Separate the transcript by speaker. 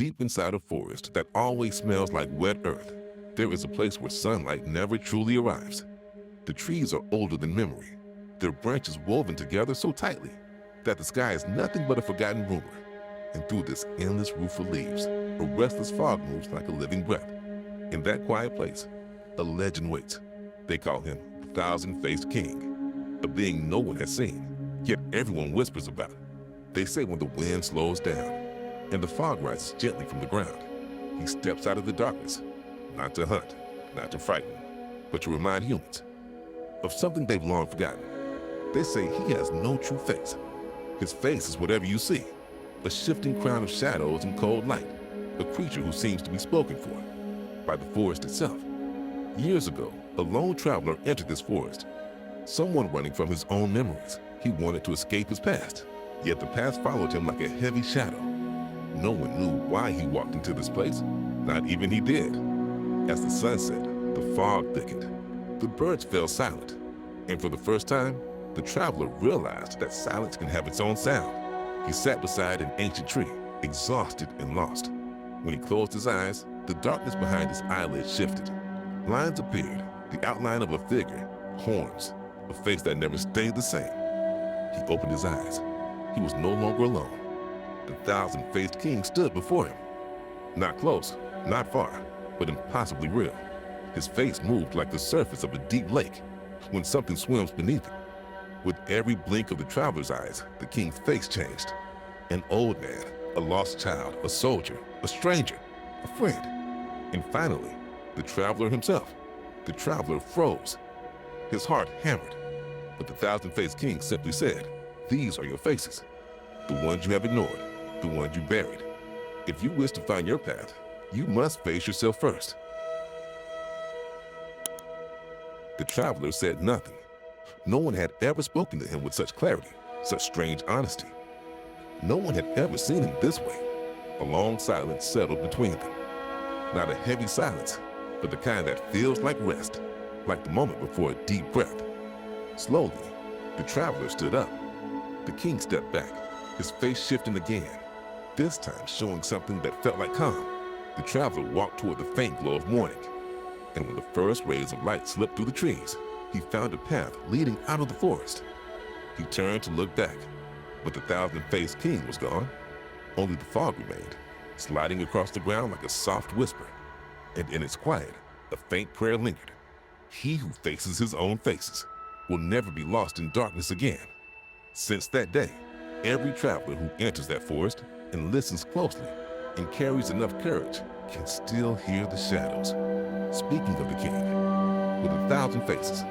Speaker 1: Deep inside a forest that always smells like wet earth, there is a place where sunlight never truly arrives. The trees are older than memory, their branches woven together so tightly that the sky is nothing but a forgotten rumor. And through this endless roof of leaves, a restless fog moves like a living breath. In that quiet place, a legend waits. They call him the Thousand-Faced King, a being no one has seen, yet everyone whispers about. They say when the wind slows down and the fog rises gently from the ground, he steps out of the darkness, not to hunt, not to frighten, but to remind humans of something they've long forgotten. They say he has no true face. His face is whatever you see, a shifting crown of shadows and cold light, a creature who seems to be spoken for by the forest itself. Years ago, a lone traveler entered this forest, someone running from his own memories. He wanted to escape his past, yet the past followed him like a heavy shadow. No one knew why he walked into this place, not even he did. As the sun set, the fog thickened. The birds fell silent, and for the first time, the traveler realized that silence can have its own sound. He sat beside an ancient tree, exhausted and lost. When he closed his eyes, the darkness behind his eyelids shifted. Lines appeared, the outline of a figure, horns, a face that never stayed the same. He opened his eyes. He was no longer alone. The Thousand-Faced King stood before him. Not close, not far, but impossibly real. His face moved like the surface of a deep lake when something swims beneath it. With every blink of the traveler's eyes, the king's face changed. An old man, a lost child, a soldier, a stranger, a friend. And finally, the traveler himself. The traveler froze. His heart hammered. But the Thousand-Faced King simply said, "These are your faces. The ones you have ignored, the ones you buried. If you wish to find your path, you must face yourself first." The traveler said nothing. No one had ever spoken to him with such clarity, such strange honesty. No one had ever seen him this way. A long silence settled between them. Not a heavy silence, but the kind that feels like rest, like the moment before a deep breath. Slowly, the traveler stood up. The king stepped back, his face shifting again, this time showing something that felt like calm. The traveler walked toward the faint glow of morning, and when the first rays of light slipped through the trees, he found a path leading out of the forest. He turned to look back, but the Thousand-Faced King was gone. Only the fog remained, sliding across the ground like a soft whisper. And in its quiet, a faint prayer lingered. He who faces his own faces will never be lost in darkness again. Since that day, every traveler who enters that forest and listens closely and carries enough courage can still hear the shadows speaking of the king with 1,000 faces.